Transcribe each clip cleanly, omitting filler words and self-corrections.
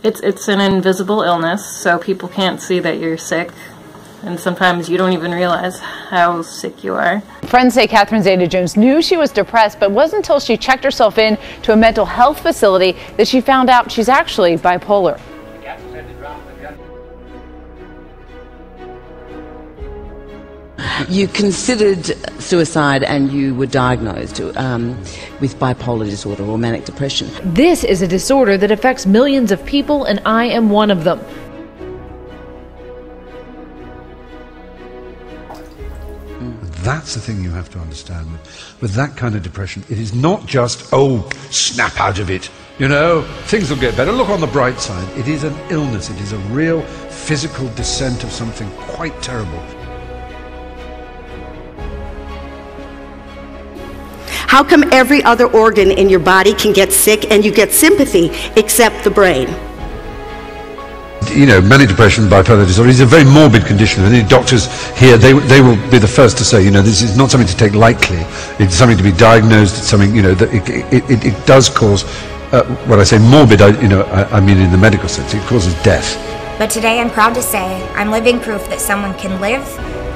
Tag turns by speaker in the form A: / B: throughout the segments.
A: It's an invisible illness, so people can't see that you're sick, and sometimes you don't even realize how sick you are.
B: Friends say Catherine Zeta-Jones knew she was depressed, but it wasn't until she checked herself in to a mental health facility that she found out she's actually bipolar.
C: You considered suicide and you were diagnosed with bipolar disorder or manic depression.
B: This is a disorder that affects millions of people, and I am one of them.
D: That's the thing you have to understand. With that kind of depression, it is not just, oh, snap out of it. You know, things will get better. Look on the bright side. It is an illness. It is a real physical descent of something quite terrible.
E: How come every other organ in your body can get sick and you get sympathy except the brain?
D: You know, manic depression, bipolar disorder is a very morbid condition. And the doctors here, they will be the first to say, you know, this is not something to take lightly. It's something to be diagnosed. It's something, you know, that it does cause, when I say morbid, I mean in the medical sense, it causes death.
F: But today I'm proud to say I'm living proof that someone can live,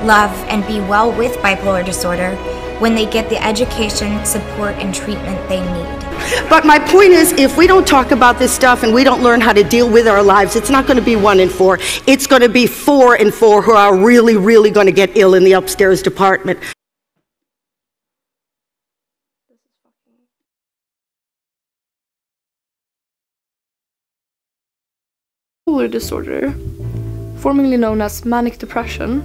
F: love, and be well with bipolar disorder when they get the education, support, and treatment they need.
E: But my point is, if we don't talk about this stuff and we don't learn how to deal with our lives, it's not going to be 1 in 4. It's going to be 4 in 4 who are really, really going to get ill in the upstairs department.
G: Bipolar disorder, formerly known as manic depression,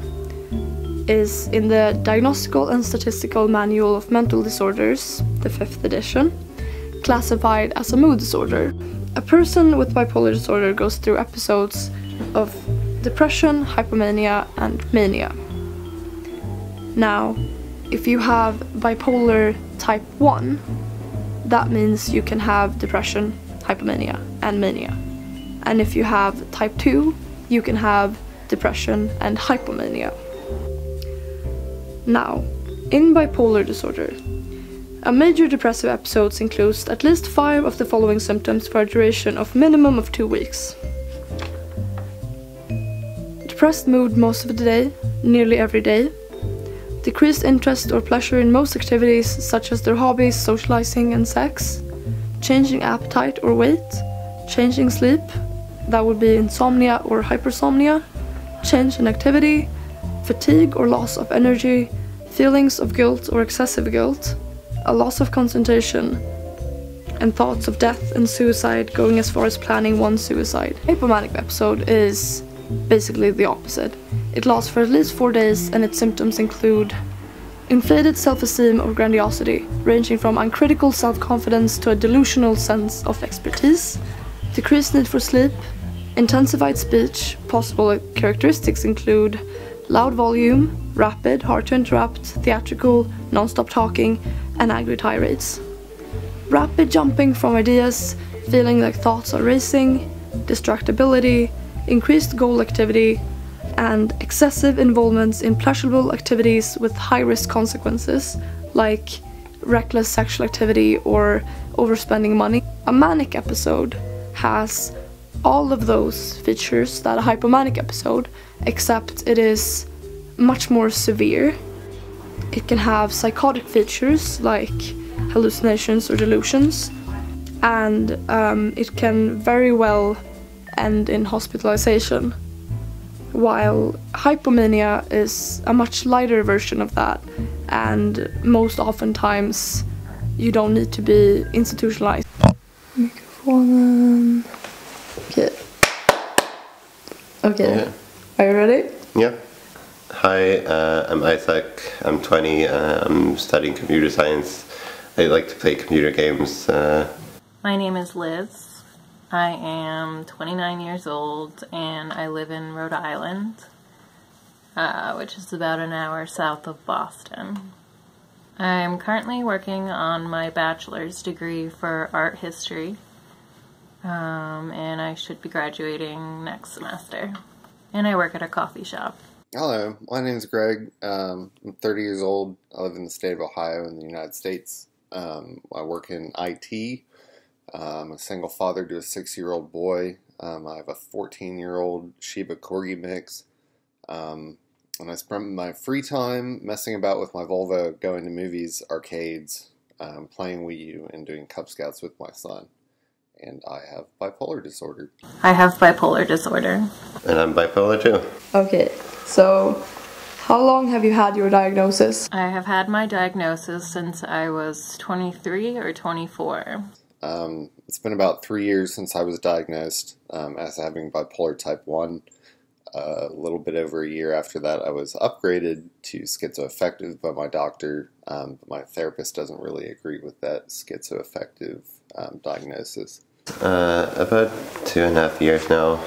G: is in the Diagnostical and Statistical Manual of Mental Disorders, the 5th edition, classified as a mood disorder. A person with bipolar disorder goes through episodes of depression, hypomania, and mania. Now, if you have bipolar type 1, that means you can have depression, hypomania, and mania. And if you have type 2, you can have depression and hypomania. Now, in bipolar disorder, a major depressive episode includes at least 5 of the following symptoms for a duration of minimum of 2 weeks. Depressed mood most of the day, nearly every day. Decreased interest or pleasure in most activities such as their hobbies, socializing, and sex. Changing appetite or weight. Changing sleep, that would be insomnia or hypersomnia. Change in activity. Fatigue or loss of energy, feelings of guilt or excessive guilt, a loss of concentration, and thoughts of death and suicide, going as far as planning one suicide. Hypomanic episode is basically the opposite. It lasts for at least 4 days, and its symptoms include inflated self-esteem or grandiosity, ranging from uncritical self-confidence to a delusional sense of expertise, decreased need for sleep, intensified speech. Possible characteristics include loud volume, rapid, hard to interrupt, theatrical, non-stop talking, and angry tirades. Rapid jumping from ideas, feeling like thoughts are racing, distractibility, increased goal activity, and excessive involvements in pleasurable activities with high-risk consequences, like reckless sexual activity or overspending money. A manic episode has all of those features that a hypomanic episode, except it is much more severe. It can have psychotic features like hallucinations or delusions, and it can very well end in hospitalization, while hypomania is a much lighter version of that, and most oftentimes you don't need to be institutionalized. Mikrofonen. Okay.
H: Yeah.
G: Are you ready?
H: Yeah. Hi, I'm Isaac. I'm 20. I'm studying computer science. I like to play computer games.
A: My name is Liz. I am 29 years old and I live in Rhode Island, which is about an hour south of Boston. I'm currently working on my bachelor's degree for art history, and I should be graduating next semester. And I work at a coffee shop.
I: Hello, my name is Greg. I'm 30 years old. I live in the state of Ohio in the United States. I work in IT. I'm a single father to a 6-year-old boy. I have a 14-year-old Shiba Corgi mix. And I spend my free time messing about with my Volvo, going to movies, arcades, playing Wii U, and doing Cub Scouts with my son. And I have bipolar disorder.
A: I have bipolar disorder.
H: And I'm bipolar too.
G: Okay, so how long have you had your diagnosis?
A: I have had my diagnosis since I was 23 or 24.
I: It's been about 3 years since I was diagnosed as having bipolar type 1. A little bit over a year after that, I was upgraded to schizoaffective by my doctor, but my therapist doesn't really agree with that schizoaffective diagnosis.
H: About 2.5 years now.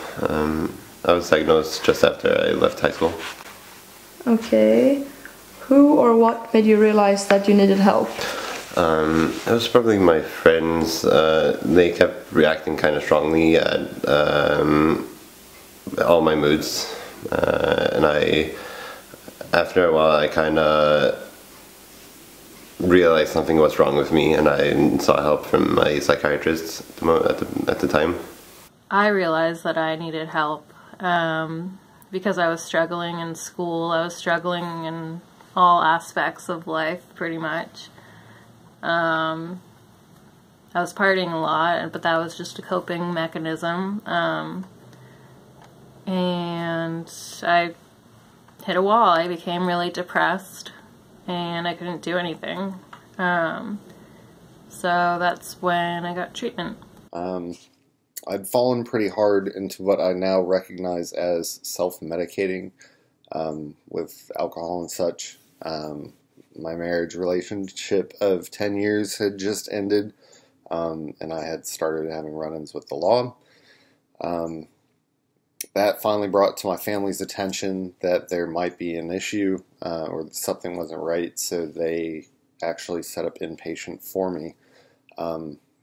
H: I was diagnosed just after I left high school.
G: Okay. Who or what made you realize that you needed help?
H: It was probably my friends. They kept reacting kind of strongly at all my moods, and after a while I kind of realized something was wrong with me, and I sought help from my psychiatrist at the time.
A: I realized that I needed help because I was struggling in school. I was struggling in all aspects of life, pretty much. I was partying a lot, but that was just a coping mechanism. And I hit a wall. I became really depressed, and I couldn't do anything. So that's when I got treatment.
I: I'd fallen pretty hard into what I now recognize as self-medicating with alcohol and such. My marriage relationship of 10 years had just ended, and I had started having run-ins with the law. That finally brought to my family's attention that there might be an issue or that something wasn't right, so they actually set up inpatient for me,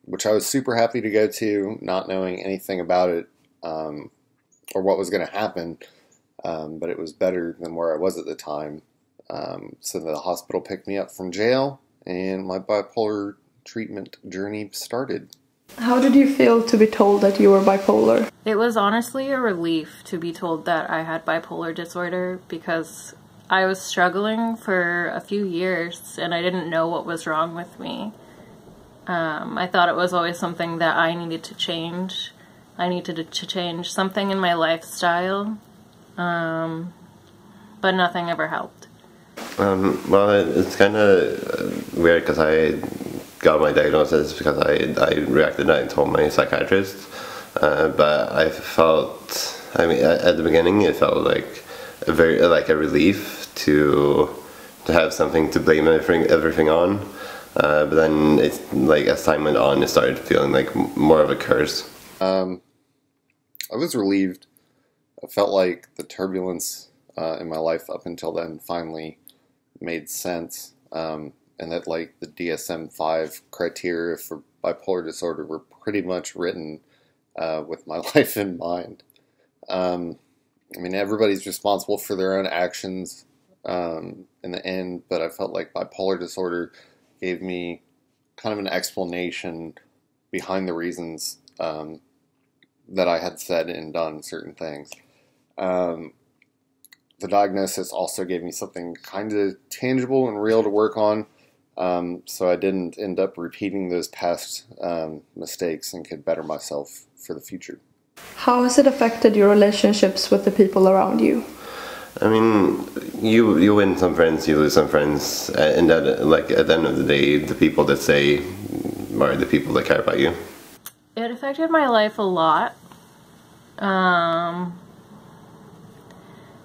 I: which I was super happy to go to, not knowing anything about it or what was going to happen, but it was better than where I was at the time. So the hospital picked me up from jail, and my bipolar treatment journey started.
G: How did you feel to be told that you were bipolar?
A: It was honestly a relief to be told that I had bipolar disorder, because I was struggling for a few years and I didn't know what was wrong with me. I thought it was always something that I needed to change. I needed to change something in my lifestyle, but nothing ever helped.
H: Well, it's kind of weird because I got my diagnosis because I reacted and told my psychiatrist, but I felt, I mean, at the beginning it felt like a relief to have something to blame everything on, but then it's like as time went on, it started feeling like more of a curse.
I: I was relieved. I felt like the turbulence in my life up until then finally made sense. And that like the DSM-5 criteria for bipolar disorder were pretty much written with my life in mind. I mean, everybody's responsible for their own actions in the end, but I felt like bipolar disorder gave me kind of an explanation behind the reasons that I had said and done certain things. The diagnosis also gave me something kind of tangible and real to work on. So I didn't end up repeating those past mistakes and could better myself for the future.
G: How has it affected your relationships with the people around you?
H: I mean, you win some friends, you lose some friends, and that, like, at the end of the day, the people that say are the people that care about you.
A: It affected my life a lot.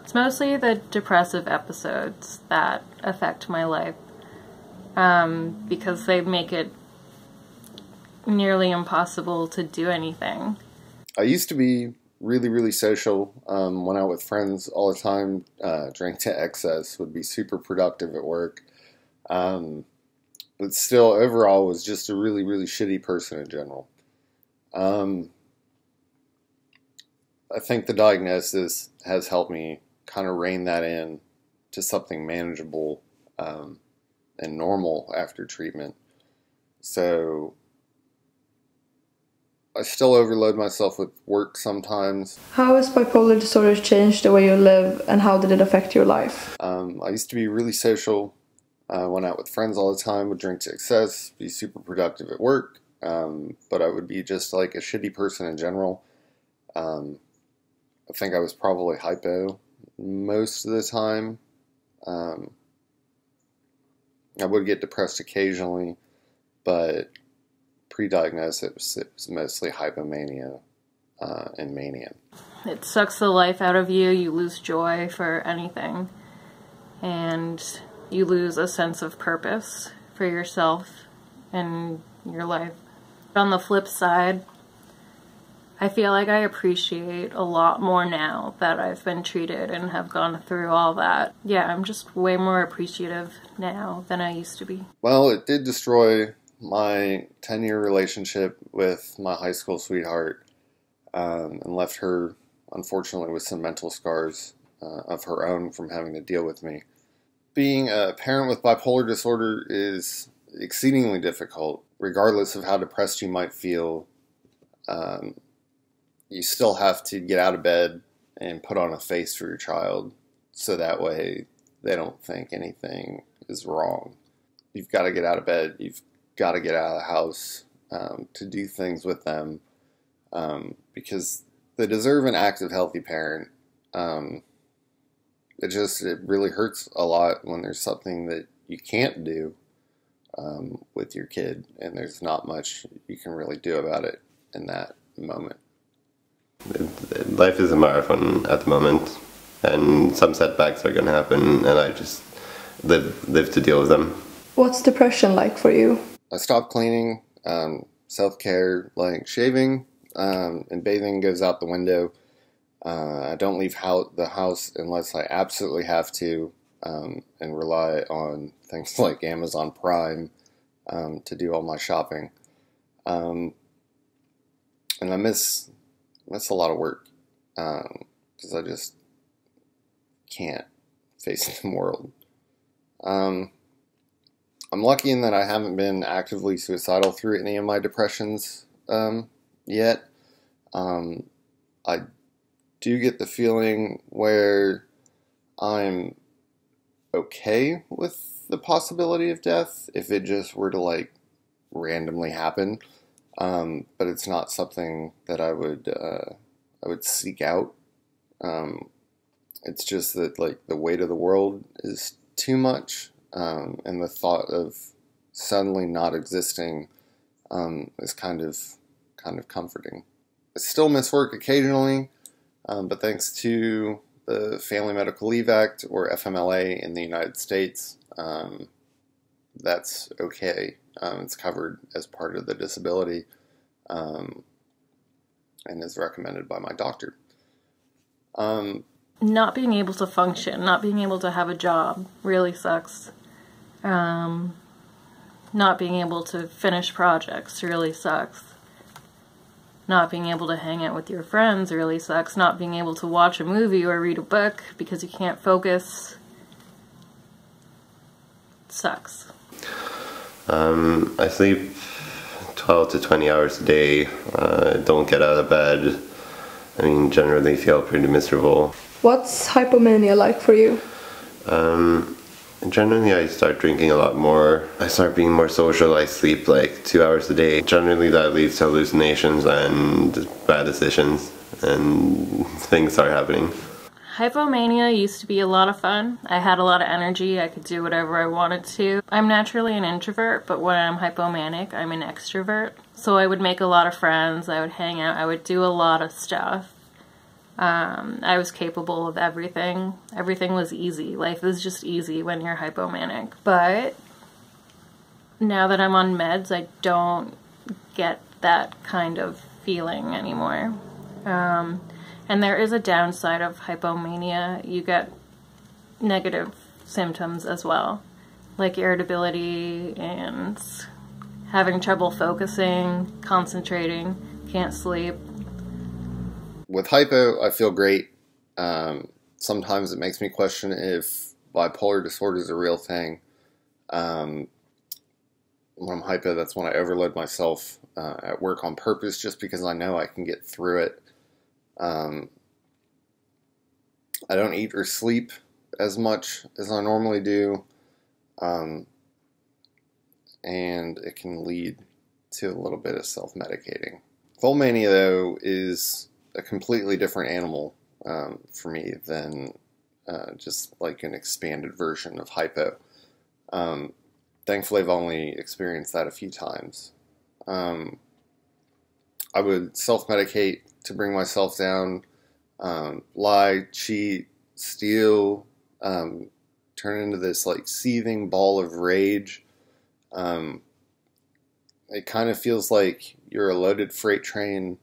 A: It's mostly the depressive episodes that affect my life. Because they make it nearly impossible to do anything.
I: I used to be really, really social, went out with friends all the time, drank to excess, would be super productive at work, but still overall was just a really, really shitty person in general. I think the diagnosis has helped me kind of rein that in to something manageable and normal after treatment. So I still overload myself with work sometimes.
G: How has bipolar disorder changed the way you live, and how did it affect your life?
I: I used to be really social. I went out with friends all the time, would drink to excess, be super productive at work, but I would be just like a shitty person in general. I think I was probably hypo most of the time. I would get depressed occasionally, but pre-diagnosed it was mostly hypomania and mania.
A: It sucks the life out of you. You lose joy for anything, and you lose a sense of purpose for yourself and your life. On the flip side, I feel like I appreciate a lot more now that I've been treated and have gone through all that. Yeah, I'm just way more appreciative now than I used to be.
I: Well, it did destroy my 10-year relationship with my high school sweetheart, and left her, unfortunately, with some mental scars of her own from having to deal with me. Being a parent with bipolar disorder is exceedingly difficult. Regardless of how depressed you might feel, you still have to get out of bed and put on a face for your child, so that way they don't think anything is wrong. You've got to get out of bed. You've got to get out of the house to do things with them, because they deserve an active, healthy parent. It really hurts a lot when there's something that you can't do with your kid, and there's not much you can really do about it in that moment.
H: Life is a marathon at the moment, and some setbacks are going to happen, and I just live to deal with them.
G: What's depression like for you?
I: I stopped cleaning. Self-care like shaving and bathing goes out the window. I don't leave the house unless I absolutely have to, and rely on things like Amazon Prime to do all my shopping. And I miss a lot of work because I just can't face the world. I'm lucky in that I haven't been actively suicidal through any of my depressions yet. I do get the feeling where I'm okay with the possibility of death if it just were to like randomly happen, but it's not something that I would seek out. It's just that like the weight of the world is too much, and the thought of suddenly not existing is kind of comforting. I still miss work occasionally, but thanks to the Family Medical Leave Act, or FMLA in the United States, that's okay. It's covered as part of the disability, and is recommended by my doctor.
A: Not being able to function, not being able to have a job really sucks. Not being able to finish projects really sucks. Not being able to hang out with your friends really sucks. Not being able to watch a movie or read a book because you can't focus sucks.
H: I sleep 12 to 20 hours a day. Don't get out of bed. I mean, generally feel pretty miserable.
G: What's hypomania like for you?
H: Generally, I start drinking a lot more. I start being more social. I sleep like 2 hours a day. Generally, that leads to hallucinations and bad decisions, and things start happening.
A: Hypomania used to be a lot of fun. I had a lot of energy. I could do whatever I wanted to. I'm naturally an introvert, but when I'm hypomanic, I'm an extrovert. So I would make a lot of friends. I would hang out. I would do a lot of stuff. I was capable of everything. Everything was easy. Life is just easy when you're hypomanic. But now that I'm on meds, I don't get that kind of feeling anymore. And there is a downside of hypomania. You get negative symptoms as well, like irritability and having trouble focusing, concentrating, can't sleep.
I: With hypo, I feel great. Sometimes it makes me question if bipolar disorder is a real thing. When I'm hypo, that's when I overload myself at work on purpose just because I know I can get through it. I don't eat or sleep as much as I normally do, and it can lead to a little bit of self-medicating. Full mania, though, is a completely different animal for me than just like an expanded version of hypo. Thankfully, I've only experienced that a few times. I would self-medicate to bring myself down, lie, cheat, steal, turn into this like seething ball of rage. It kind of feels like you're a loaded freight train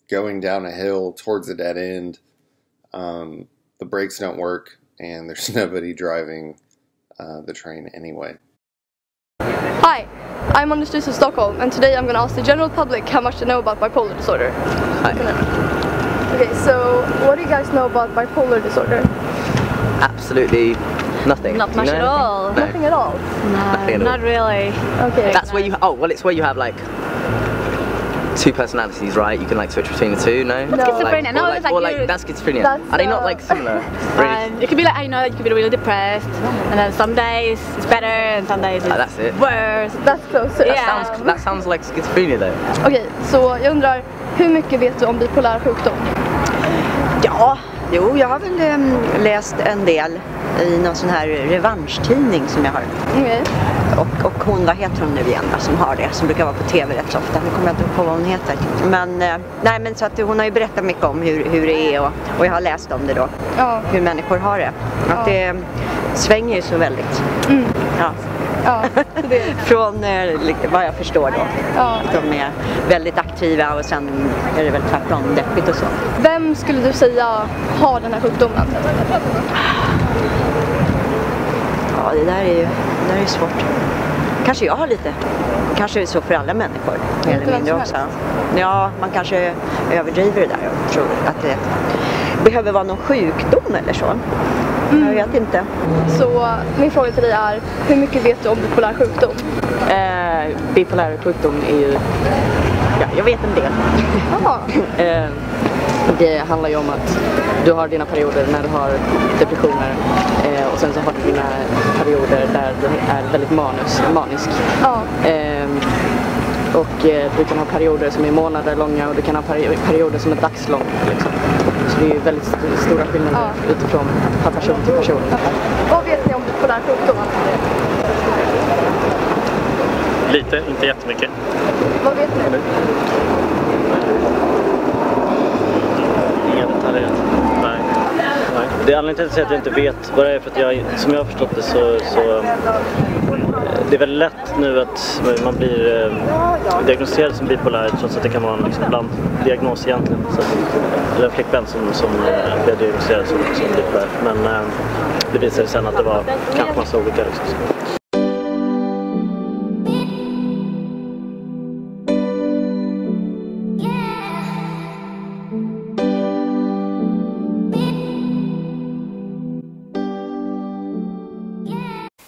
I: going down a hill towards a dead end. The brakes don't work, and there's nobody driving the train anyway.
G: Hi, I'm on the streets of Stockholm, and today I'm going to ask the general public how much they know about bipolar disorder.
J: Hi.
G: Okay, so what do you guys know about bipolar disorder?
J: Absolutely nothing.
K: Not much at all.
J: No.
G: Nothing at all?
K: No, not really.
G: Okay.
J: That's where you, it's where you have like two personalities, right? You can like switch between the two, no?
K: That's schizophrenia. No, it's like
J: that's schizophrenia. Are they not like similar?
K: It could be like, I know that you could be really depressed, and then some days it's better, and some days it's
J: that's it.
K: worse.
G: That's closer.
J: That sounds like schizophrenia though.
G: Okej, så jag undrar, hur mycket vet du om bipolär sjukdom?
L: Ja, jo, jag har väl läst en del i någon sån här revanschtidning som jag har.
G: Okay.
L: Och hon, vad heter hon nu igen som har det, som brukar vara på tv rätt så ofta. Nu kommer jag inte på vad hon heter. Men, nej, men så att hon har ju berättat mycket om hur det är och jag har läst om det då.
G: Ja.
L: Hur människor har det. Att det svänger ju så väldigt.
G: Mm.
L: Ja.
G: Ja, det.
L: Från vad jag förstår då.
G: Ja.
L: De är väldigt aktiva och sen är det väl tvärtom deppigt och så.
G: Vem skulle du säga har den här sjukdomen?
L: Ja, det där är ju svårt. Kanske jag har lite. Kanske är det så för alla människor. Eller mindre också. Ja, man kanske överdriver det där och tror att det behöver vara någon sjukdom eller så. Jag vet inte.
G: Så min fråga till dig är, hur mycket vet du om bipolär sjukdom?
M: Bipolär sjukdom är ju, ja, jag vet en del. Det handlar ju om att du har dina perioder när du har depressioner och sen så har du dina perioder där du är väldigt manisk.
G: Ja.
M: Och du kan ha perioder som är månader långa och du kan ha perioder som är dagslånga liksom. Så det är ju väldigt stora skillnader utifrån person till person.
G: Vad vet ni om bipolär sjukdom?
N: Lite, inte jättemycket.
G: Vad vet ni?
N: Inga detaljer. Nej. Det är anledningen till att jag inte vet vad det är för att som jag har förstått det så det är väldigt lätt nu att man blir diagnostiserad som bipolär trots att det kan vara en liksom blanddiagnos egentligen. Så det är en flickvän som blev diagnostiserad som bipolär. Men det visade sig sen att det var kanske massa olika liksom.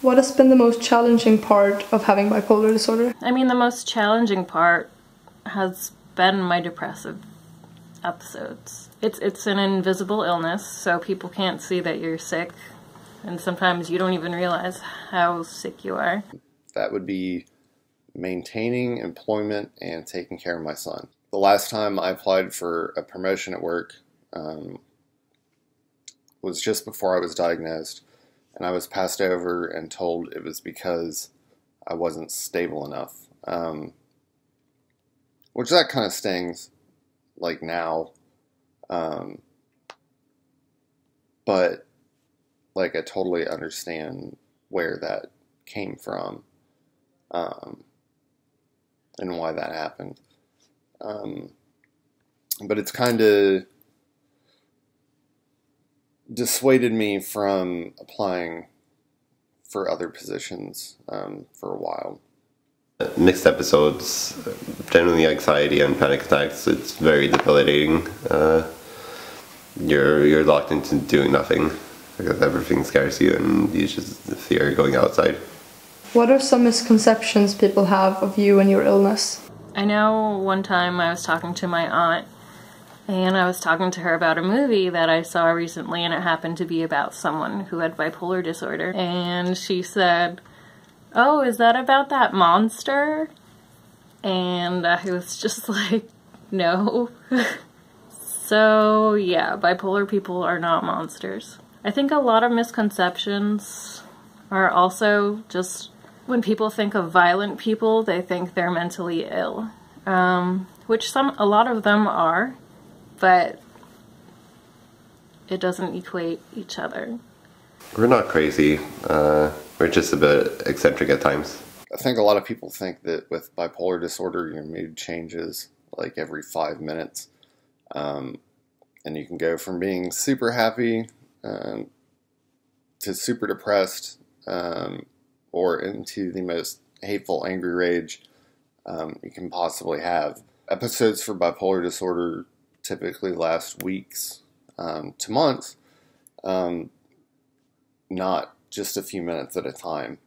G: What has been the most challenging part of having bipolar disorder?
A: I mean, the most challenging part has been my depressive episodes. It's an invisible illness, so people can't see that you're sick, and sometimes you don't even realize how sick you are.
I: That would be maintaining employment and taking care of my son. The last time I applied for a promotion at work was just before I was diagnosed. And I was passed over and told it was because I wasn't stable enough. Which that kind of stings, like now. But, like, I totally understand where that came from. And why that happened. But it's kind of dissuaded me from applying for other positions for a while.
H: Mixed episodes, generally anxiety and panic attacks. It's very debilitating. You're locked into doing nothing because everything scares you and you just fear going outside.
G: What are some misconceptions people have of you and your illness?
A: I know one time I was talking to my aunt, and I was talking to her about a movie that I saw recently, and it happened to be about someone who had bipolar disorder. And she said, "Oh, is that about that monster?" And I was just like, no. So yeah, bipolar people are not monsters. I think a lot of misconceptions are also just when people think of violent people, they think they're mentally ill, which a lot of them are, but it doesn't equate each other.
H: We're not crazy. We're just a bit eccentric at times.
I: I think a lot of people think that with bipolar disorder, your mood changes like every 5 minutes. And you can go from being super happy to super depressed, or into the most hateful, angry rage you can possibly have. Episodes for bipolar disorder typically last weeks to months, not just a few minutes at a time.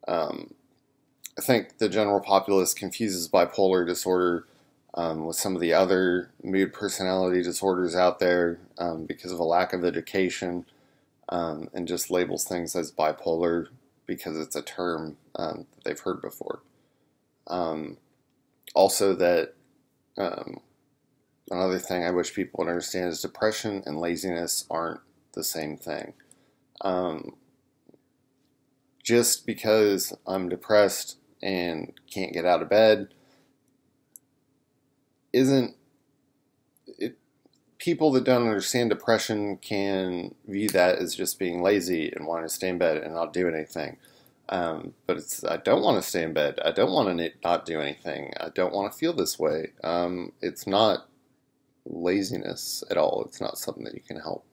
I: I think the general populace confuses bipolar disorder with some of the other mood personality disorders out there because of a lack of education, and just labels things as bipolar because it's a term that they've heard before. Also that another thing I wish people would understand is depression and laziness aren't the same thing. Just because I'm depressed and can't get out of bed isn't it. People that don't understand depression can view that as just being lazy and wanting to stay in bed and not do anything. But I don't want to stay in bed. I don't want to not do anything. I don't want to feel this way. It's not laziness at all. It's not something that you can help.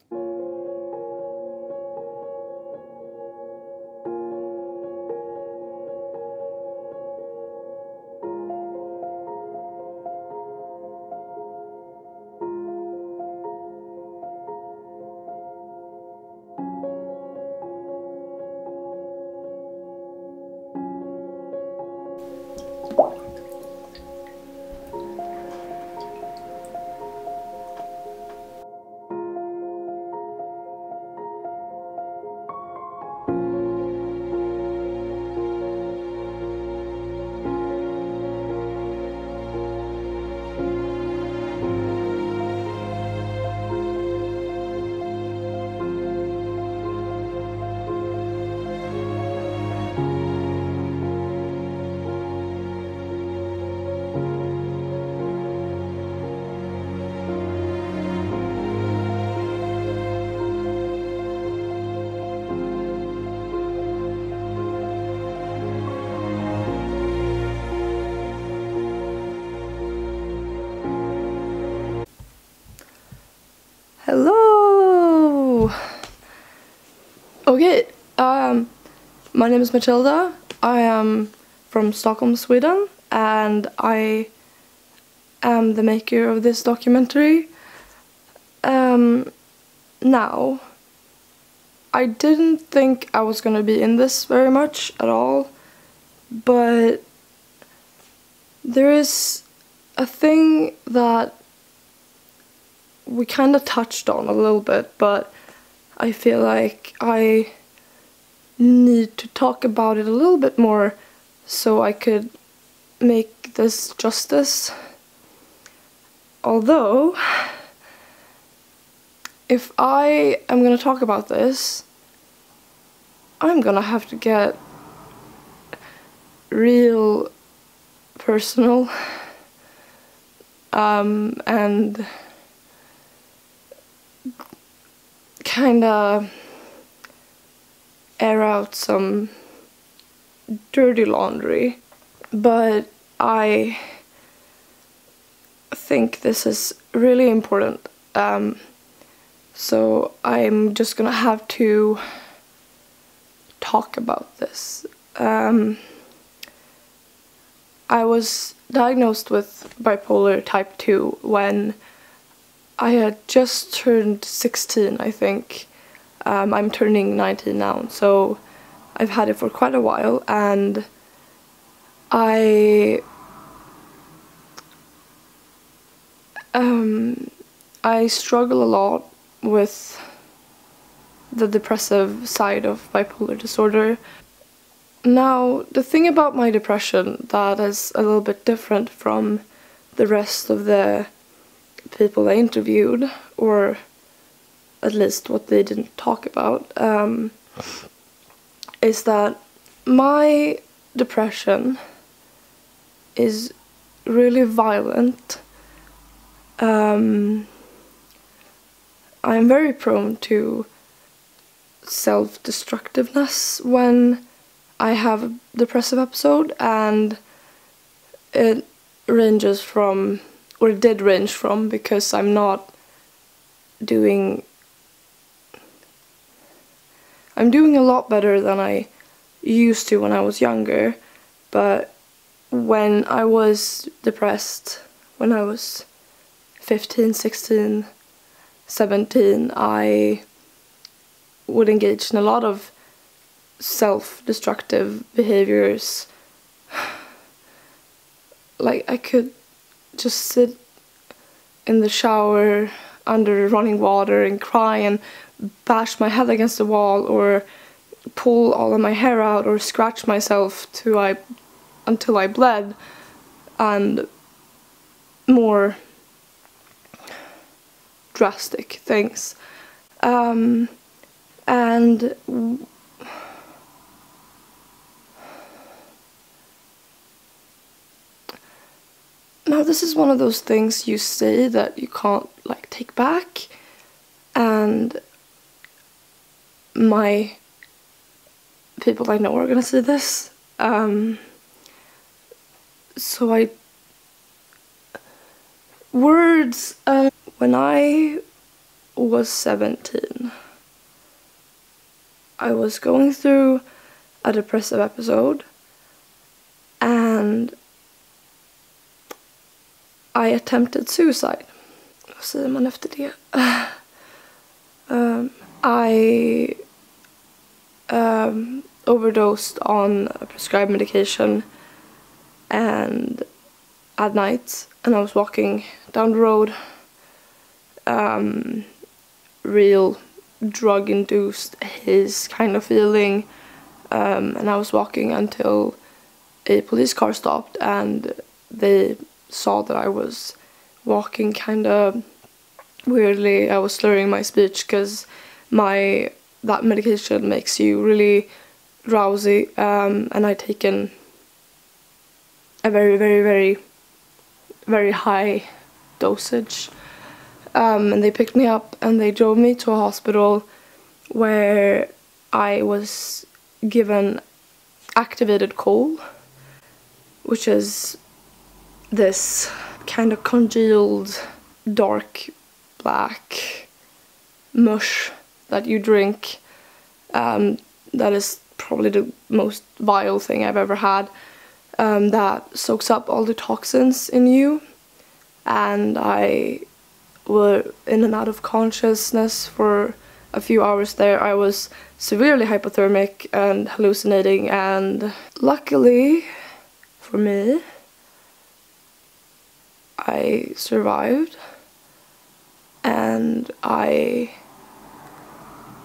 G: Hello! Okay, my name is Matilda. I am from Stockholm, Sweden, and I am the maker of this documentary. Now, I didn't think I was gonna be in this very much at all, but there is a thing that we kind of touched on a little bit, but I feel like I need to talk about it a little bit more so I could make this justice. Although, if I am gonna talk about this, I'm gonna have to get real personal, and kinda air out some dirty laundry, but I think this is really important, so I'm just gonna have to talk about this. I was diagnosed with bipolar type 2 when I had just turned 16, I think. I'm turning 19 now, so I've had it for quite a while, and I I struggle a lot with the depressive side of bipolar disorder. Now, the thing about my depression that is a little bit different from the rest of the people I interviewed, or at least what they didn't talk about, is that my depression is really violent. I'm very prone to self-destructiveness when I have a depressive episode, and it ranges from, or it did range from, because I'm doing a lot better than I used to when I was younger, but when I was depressed, when I was 15, 16, 17, I would engage in a lot of self-destructive behaviors. Like, I could just sit in the shower under running water and cry and bash my head against the wall, or pull all of my hair out, or scratch myself until I bled, and more drastic things. And now this is one of those things you say that you can't like take back, and my people I know are gonna see this, so when I was 17, I was going through a depressive episode, and I attempted suicide. Vad säger man efter det? I overdosed on a prescribed medication, and at night, and I was walking down the road, real drug-induced haze kind of feeling, and I was walking until a police car stopped, and they saw that I was walking kind of weirdly. I was slurring my speech because that medication makes you really drowsy, and I'd taken a very, very, very, very high dosage, and they picked me up and they drove me to a hospital where I was given activated coal, which is this kind of congealed dark black mush that you drink, that is probably the most vile thing I've ever had, that soaks up all the toxins in you, and I were in and out of consciousness for a few hours there. I was severely hypothermic and hallucinating, and luckily for me, I survived, and I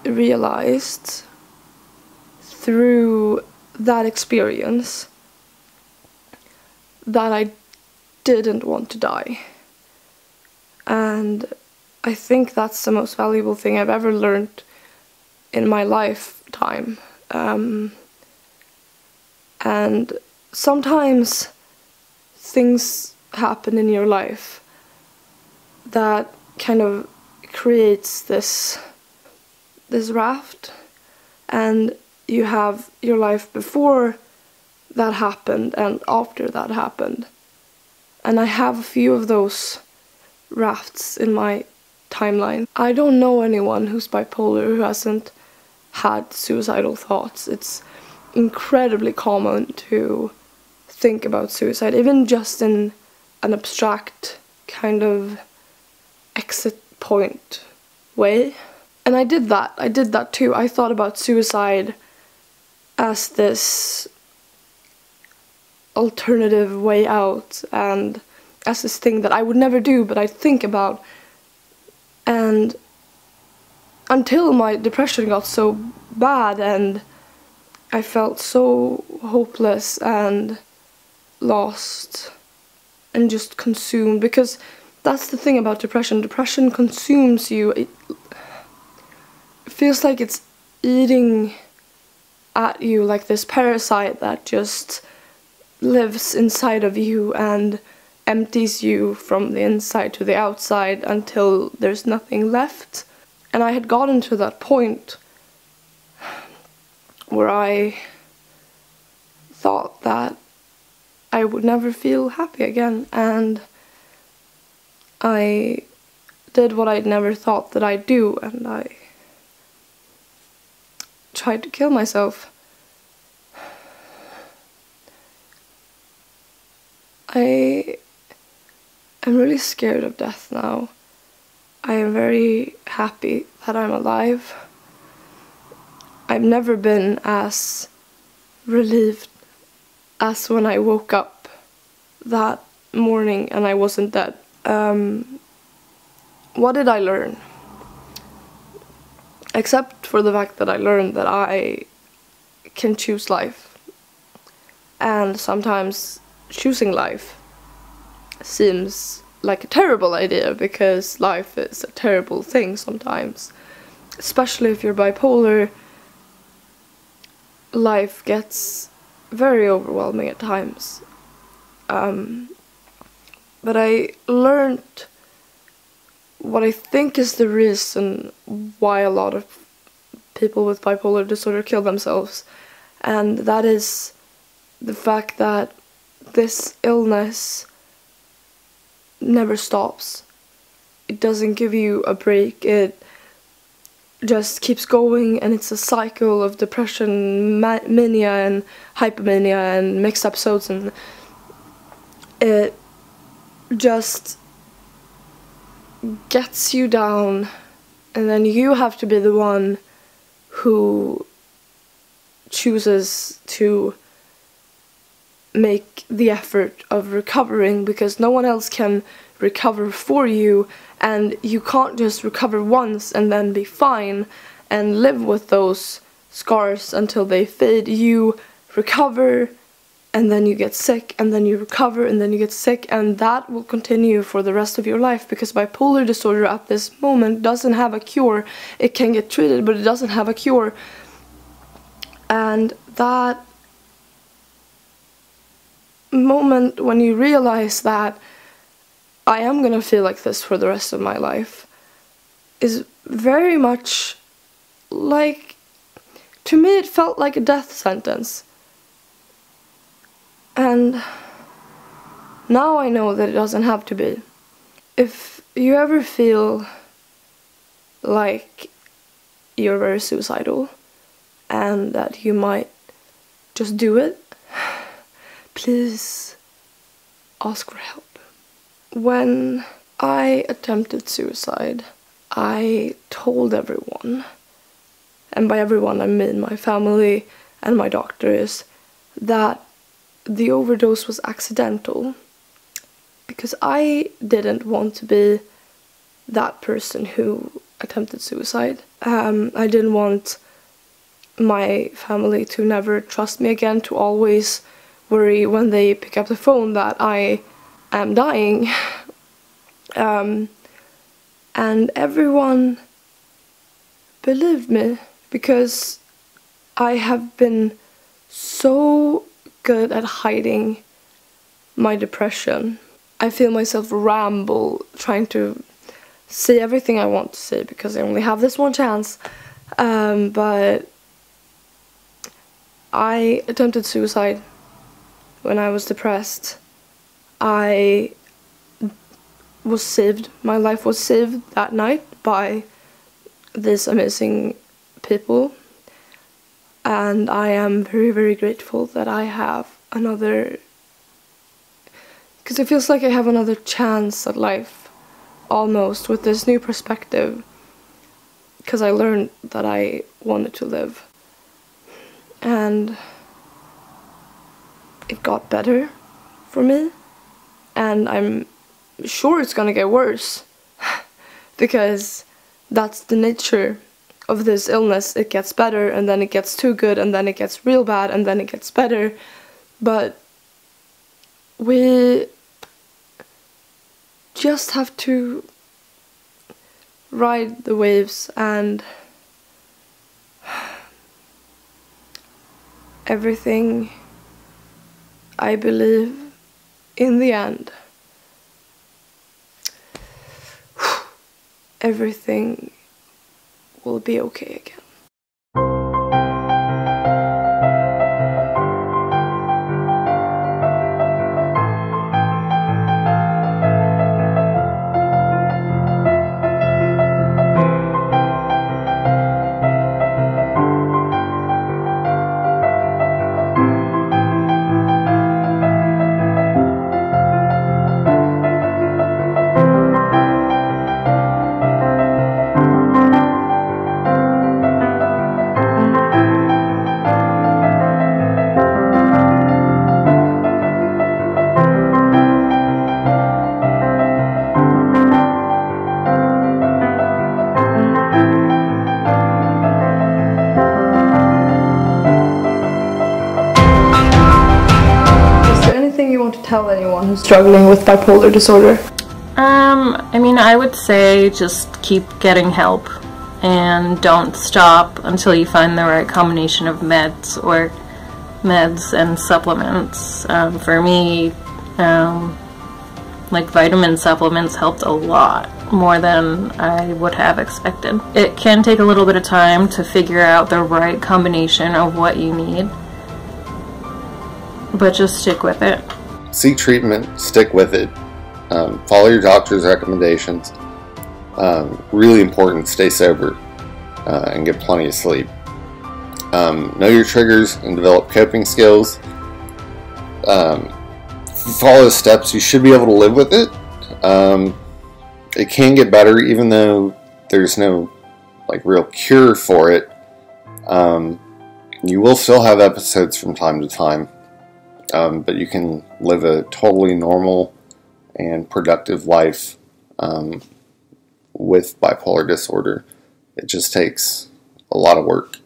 G: realized through that experience that I didn't want to die. And I think that's the most valuable thing I've ever learned in my lifetime. And sometimes things happen in your life that kind of creates this raft, and you have your life before that happened and after that happened. And I have a few of those rafts in my timeline. I don't know anyone who's bipolar who hasn't had suicidal thoughts. It's incredibly common to think about suicide, even just in an abstract kind of exit point way. And I did that too. I thought about suicide as this alternative way out, and as this thing that I would never do, but I'd think about And until my depression got so bad and I felt so hopeless and lost and just consumed, because that's the thing about depression. Depression consumes you. It feels like it's eating at you, like this parasite that just lives inside of you and empties you from the inside to the outside until there's nothing left. And I had gotten to that point where I thought that I would never feel happy again, and I did what I'd never thought that I'd do, and I tried to kill myself. I am really scared of death now. I am very happy that I'm alive. I've never been as relieved as when I woke up that morning and I wasn't dead. What did I learn? Except for the fact that I learned that I can choose life. And sometimes choosing life seems like a terrible idea, because life is a terrible thing sometimes. Especially if you're bipolar, life gets very overwhelming at times. But I learned what I think is the reason why a lot of people with bipolar disorder kill themselves, and that is the fact that this illness never stops. It doesn't give you a break. It just keeps going, and it's a cycle of depression, mania and hypomania and mixed episodes, and it just gets you down, and then you have to be the one who chooses to make the effort of recovering, because no one else can recover for you, and you can't just recover once and then be fine and live with those scars until they fade. You recover, and then you get sick, and then you recover, and then you get sick, and that will continue for the rest of your life, because bipolar disorder at this moment doesn't have a cure. It can get treated, but it doesn't have a cure. And that moment when you realize that I am gonna feel like this for the rest of my life is very much like, to me it felt like a death sentence. And now I know that it doesn't have to be. If you ever feel like you're very suicidal and that you might just do it, please ask for help. When I attempted suicide, I told everyone, and by everyone I mean my family and my doctors, that the overdose was accidental, because I didn't want to be that person who attempted suicide. I didn't want my family to never trust me again, to always worry when they pick up the phone that I am dying. And everyone believed me, because I have been so good at hiding my depression. I feel myself ramble trying to say everything I want to say, because I only have this one chance. But I attempted suicide when I was depressed. I was saved. My life was saved that night by these amazing people. And I am very, very grateful that I have another, because it feels like I have another chance at life, almost, with this new perspective, because I learned that I wanted to live. And it got better for me, and I'm sure it's gonna get worse. because that's the nature of this illness. It gets better, and then it gets too good, and then it gets real bad, and then it gets better. But we just have to ride the waves, and everything, I believe, in the end, everything will be okay again. You want to tell anyone who's struggling with bipolar disorder?
A: I mean, I would say just keep getting help and don't stop until you find the right combination of meds and supplements. For me, like vitamin supplements helped a lot more than I would have expected. It can take a little bit of time to figure out the right combination of what you need, but just stick with it.
I: Seek treatment, stick with it, follow your doctor's recommendations. Really important, stay sober and get plenty of sleep. Know your triggers and develop coping skills. Follow the steps, you should be able to live with it. It can get better even though there's no real cure for it. You will still have episodes from time to time. But you can live a totally normal and productive life with bipolar disorder. It just takes a lot of work.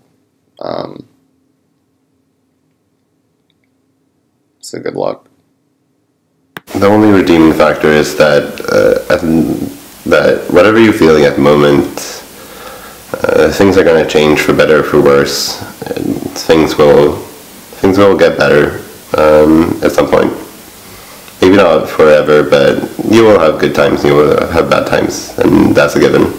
I: So good luck.
H: The only redeeming factor is that that whatever you're feeling at the moment, things are going to change for better or for worse. Things will get better. At some point. Maybe not forever, but you will have good times, you will have bad times, and that's a given.